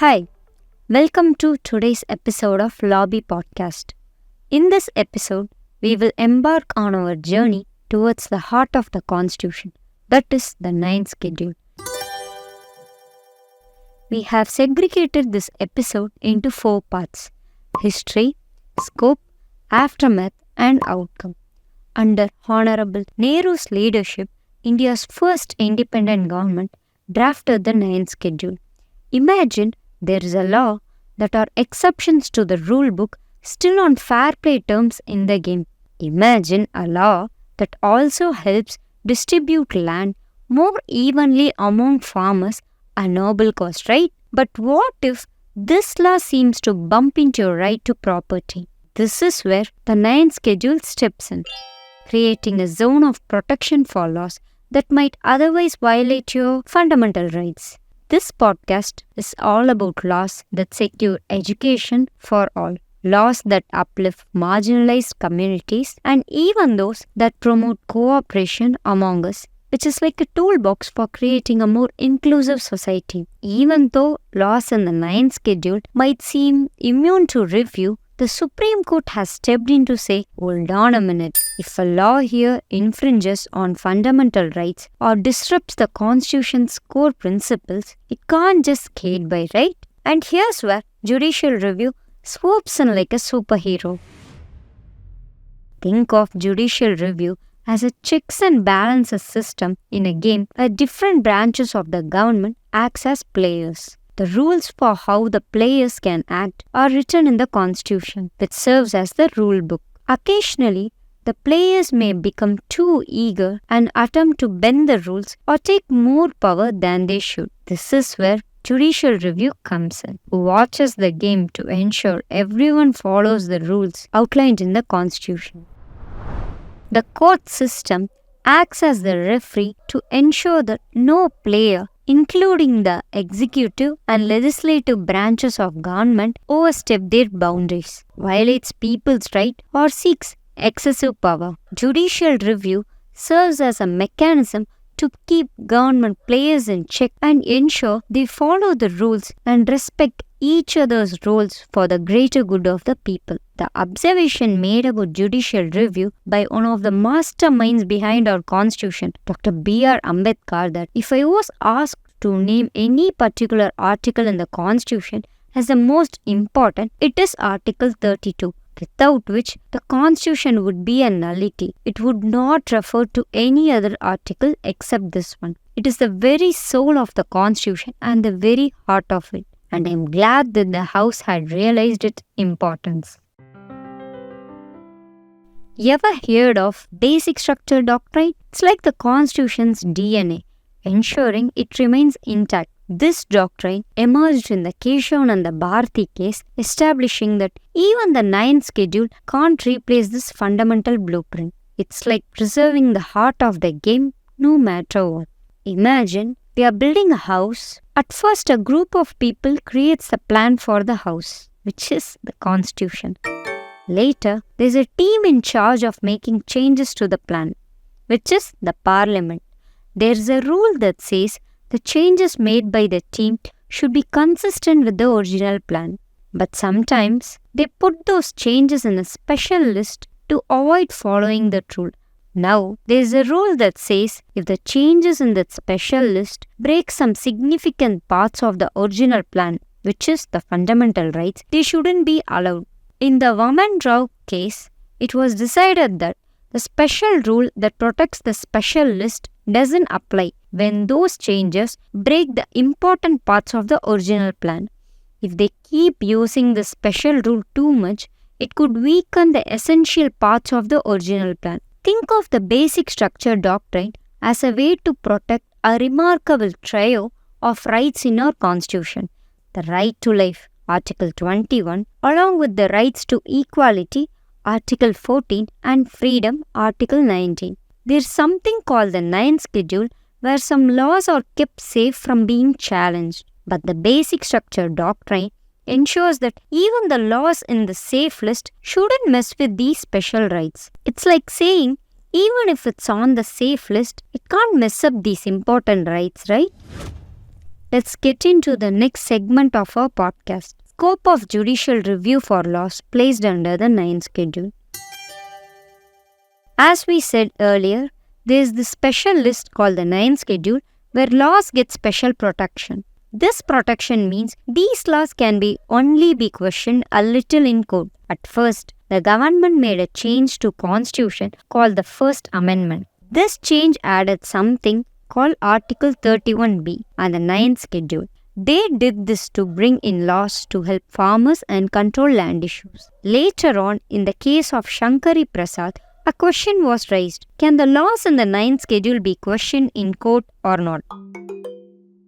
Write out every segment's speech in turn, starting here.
Hi, welcome to today's episode of LAWBY podcast. In this episode, we will embark on our journey towards the heart of the Constitution, that is the ninth schedule. We have segregated this episode into 4 parts: history, scope, aftermath, and outcome. Under Honorable Nehru's leadership, India's first independent government drafted the ninth schedule. Imagine there is a law that are exceptions to the rule book still on fair play terms in the game. Imagine a law that also helps distribute land more evenly among farmers, a noble cause, right? But what if this law seems to bump into your right to property? This is where the ninth schedule steps in, creating a zone of protection for laws that might otherwise violate your fundamental rights. This podcast is all about laws that secure education for all, laws that uplift marginalized communities, and even those that promote cooperation among us, which is like a toolbox for creating a more inclusive society. Even though laws in the ninth schedule might seem immune to review, the Supreme Court has stepped in to say, hold on a minute, if a law here infringes on fundamental rights or disrupts the Constitution's core principles, it can't just skate by, right? And here's where judicial review swoops in like a superhero. Think of judicial review as a checks and balances system in a game where different branches of the government acts as players. The rules for how the players can act are written in the Constitution, which serves as the rule book. Occasionally, the players may become too eager and attempt to bend the rules or take more power than they should. This is where judicial review comes in, who watches the game to ensure everyone follows the rules outlined in the Constitution. The court system acts as the referee to ensure that no player, including the executive and legislative branches of government, overstep their boundaries, violates people's right, or seeks excessive power. Judicial review serves as a mechanism to keep government players in check and ensure they follow the rules and respect each other's roles for the greater good of the people. The observation made about judicial review by one of the masterminds behind our Constitution, Dr. B.R. Ambedkar, that if I was asked to name any particular article in the Constitution as the most important, it is Article 32, without which the Constitution would be a nullity. It would not refer to any other article except this one. It is the very soul of the Constitution and the very heart of it. And I am glad that the House had realized its importance. You ever heard of basic structure doctrine? It's like the Constitution's DNA, ensuring it remains intact. This doctrine emerged in the Keshav and the Bharati case, establishing that even the ninth schedule can't replace this fundamental blueprint. It's like preserving the heart of the game no matter what. Imagine we are building a house. At first, a group of people creates the plan for the house, which is the Constitution. Later, there is a team in charge of making changes to the plan, which is the Parliament. There is a rule that says the changes made by the team should be consistent with the original plan. But sometimes, they put those changes in a special list to avoid following that rule. Now, there is a rule that says if the changes in that special list break some significant parts of the original plan, which is the fundamental rights, they shouldn't be allowed. In the Vaman Rao case, it was decided that the special rule that protects the special list doesn't apply when those changes break the important parts of the original plan. If they keep using the special rule too much, it could weaken the essential parts of the original plan. Think of the basic structure doctrine as a way to protect a remarkable trio of rights in our Constitution. The right to life, Article 21, along with the rights to equality, Article 14, and freedom, Article 19. There's something called the ninth schedule where some laws are kept safe from being challenged. But the basic structure doctrine ensures that even the laws in the safe list shouldn't mess with these special rights. It's like saying, even if it's on the safe list, it can't mess up these important rights, right? let's get into the next segment of our podcast. Scope of judicial review for laws placed under the 9th schedule. As we said earlier, there is this special list called the 9th schedule where laws get special protection. This protection means these laws can only be questioned a little in court. At first, the government made a change to Constitution called the First Amendment. This change added something called Article 31B and the 9th schedule. They did this to bring in laws to help farmers and control land issues. Later on, in the case of Shankari Prasad, a question was raised: can the laws in the 9th schedule be questioned in court or not?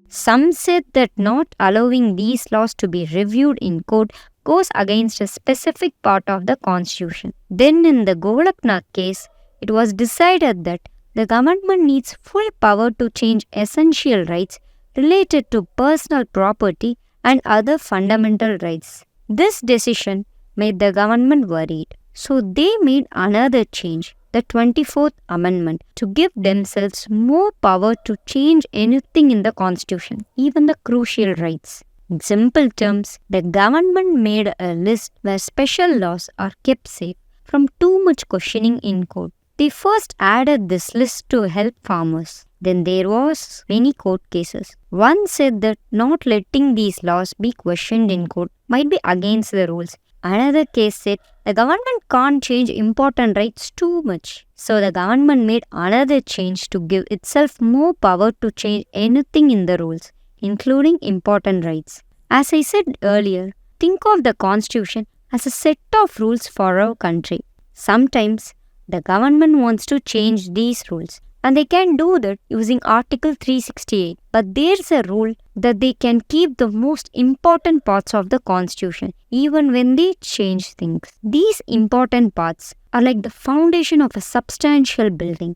Some said that not allowing these laws to be reviewed in court goes against a specific part of the Constitution. Then in the Golapnath case, it was decided that the government needs full power to change essential rights related to personal property and other fundamental rights. This decision made the government worried. So they made another change, the 24th Amendment, to give themselves more power to change anything in the Constitution, even the crucial rights. In simple terms, the government made a list where special laws are kept safe from too much questioning in court. They first added this list to help farmers. Then there was many court cases. One said that not letting these laws be questioned in court might be against the rules. Another case said the government can't change important rights too much. So the government made another change to give itself more power to change anything in the rules, including important rights. As I said earlier, think of the Constitution as a set of rules for our country. Sometimes the government wants to change these rules, and they can do that using Article 368. But there's a rule that they can keep the most important parts of the Constitution even when they change things. These important parts are like the foundation of a substantial building.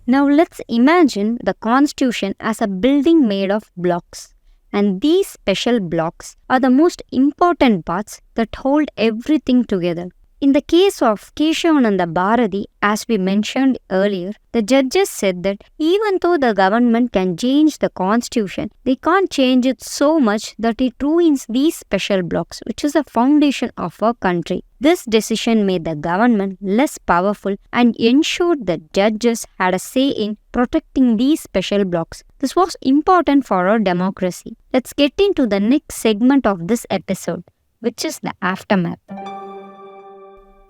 Now let's imagine the Constitution as a building made of blocks. And these special blocks are the most important parts that hold everything together. In the case of Keshavananda Bharati, as we mentioned earlier, the judges said that even though the government can change the Constitution, they can't change it so much that it ruins these special blocks, which is the foundation of our country. This decision made the government less powerful and ensured that judges had a say in protecting these special blocks. This was important for our democracy. Let's get into the next segment of this episode, which is the aftermath.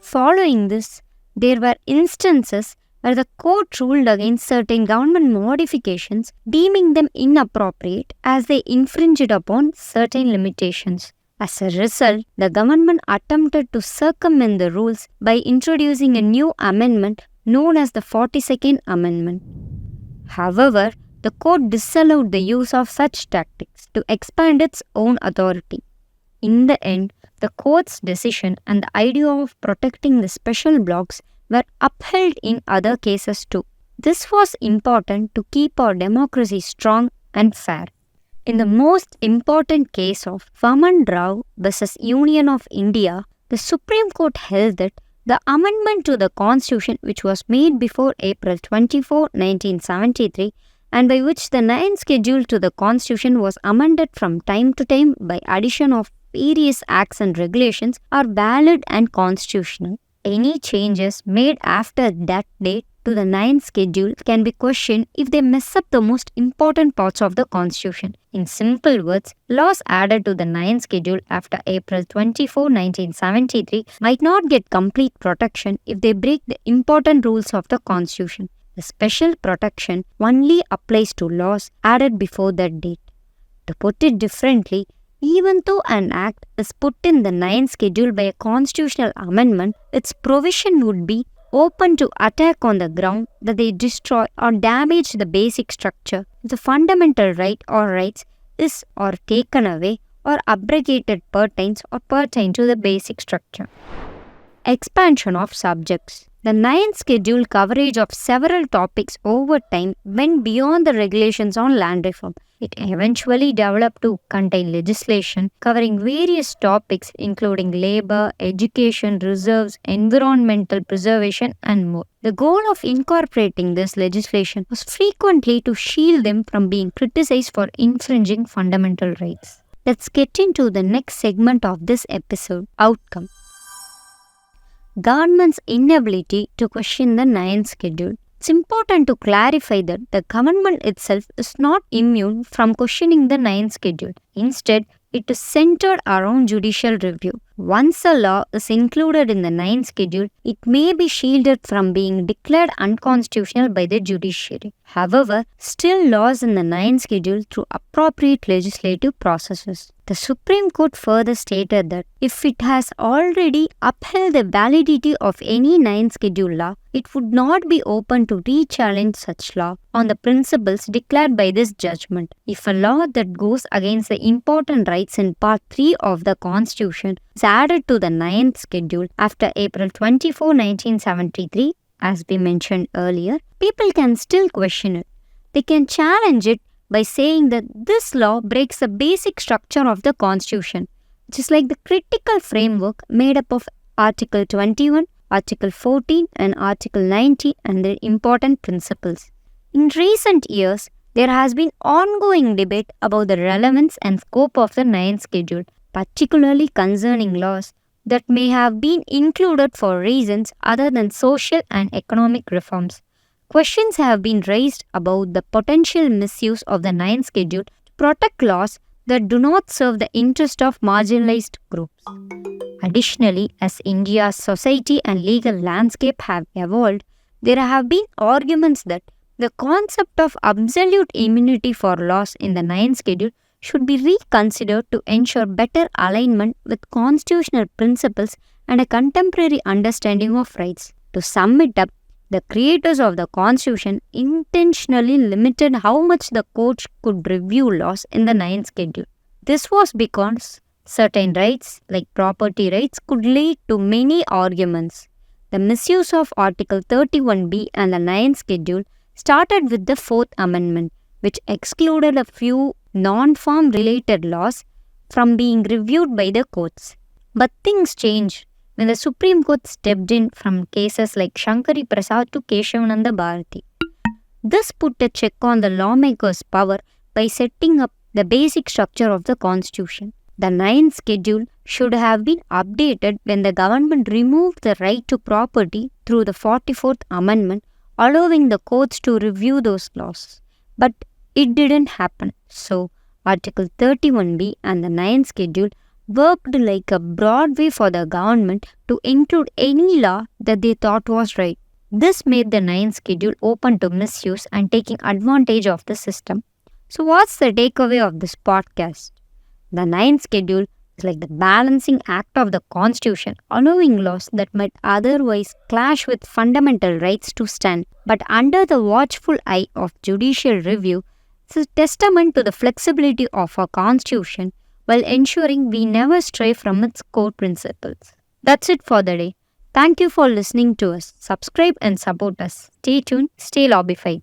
Following this, there were instances where the court ruled against certain government modifications, deeming them inappropriate as they infringed upon certain limitations. As a result, the government attempted to circumvent the rules by introducing a new amendment known as the 42nd Amendment. However, the court disallowed the use of such tactics to expand its own authority. In the end, the court's decision and the idea of protecting the special blocks were upheld in other cases too. This was important to keep our democracy strong and fair. In the most important case of Vaman Rao vs. Union of India, the Supreme Court held that the amendment to the Constitution, which was made before April 24, 1973, and by which the 9th schedule to the Constitution was amended from time to time by addition of various acts and regulations, are valid and constitutional. Any changes made after that date to the 9th schedule can be questioned if they mess up the most important parts of the Constitution. In simple words, laws added to the 9th schedule after April 24, 1973 might not get complete protection if they break the important rules of the Constitution. The special protection only applies to laws added before that date. To put it differently, even though an act is put in the 9th schedule by a constitutional amendment, its provision would be open to attack on the ground that they destroy or damage the basic structure. The fundamental right or rights is or taken away or abrogated pertain to the basic structure. Expansion of subjects. The ninth schedule coverage of several topics over time went beyond the regulations on land reform. It eventually developed to contain legislation covering various topics including labor, education, reserves, environmental preservation, and more. The goal of incorporating this legislation was frequently to shield them from being criticized for infringing fundamental rights. Let's get into the next segment of this episode, outcome. Government's inability to question the ninth schedule. It's important to clarify that the government itself is not immune from questioning the ninth schedule. Instead, it is centered around judicial review. Once a law is included in the ninth schedule, it may be shielded from being declared unconstitutional by the judiciary. However, still laws in the ninth schedule through appropriate legislative processes. The Supreme Court further stated that if it has already upheld the validity of any ninth schedule law, it would not be open to re-challenge such law on the principles declared by this judgment. If a law that goes against the important rights in Part 3 of the Constitution is added to the ninth schedule after April 24, 1973, as we mentioned earlier, people can still question it. They can challenge it by saying that this law breaks the basic structure of the Constitution, which is like the critical framework made up of Article 21, Article 14 and Article 90 and their important principles. In recent years, there has been ongoing debate about the relevance and scope of the ninth schedule, particularly concerning laws that may have been included for reasons other than social and economic reforms. Questions have been raised about the potential misuse of the ninth schedule to protect laws that do not serve the interest of marginalized groups. Additionally, as India's society and legal landscape have evolved, there have been arguments that the concept of absolute immunity for laws in the ninth schedule should be reconsidered to ensure better alignment with constitutional principles and a contemporary understanding of rights. To sum it up, the creators of the Constitution intentionally limited how much the courts could review laws in the ninth schedule. This was because certain rights, like property rights, could lead to many arguments. The misuse of Article 31B and the ninth schedule started with the Fourth Amendment, which excluded a few non-farm related laws from being reviewed by the courts. But things changed when the Supreme Court stepped in from cases like Shankari Prasad to Keshavananda Bharati. This put a check on the lawmakers' power by setting up the basic structure of the Constitution. The ninth schedule should have been updated when the government removed the right to property through the 44th Amendment, allowing the courts to review those laws. But it didn't happen. So, Article 31B and the ninth schedule worked like a broad way for the government to include any law that they thought was right. This made the ninth schedule open to misuse and taking advantage of the system. So what's the takeaway of this podcast? The ninth schedule is like the balancing act of the Constitution, allowing laws that might otherwise clash with fundamental rights to stand, but under the watchful eye of judicial review. It's a testament to the flexibility of our Constitution while ensuring we never stray from its core principles. That's it for the day. Thank you for listening to us. Subscribe and support us. Stay tuned, stay lobbyfied.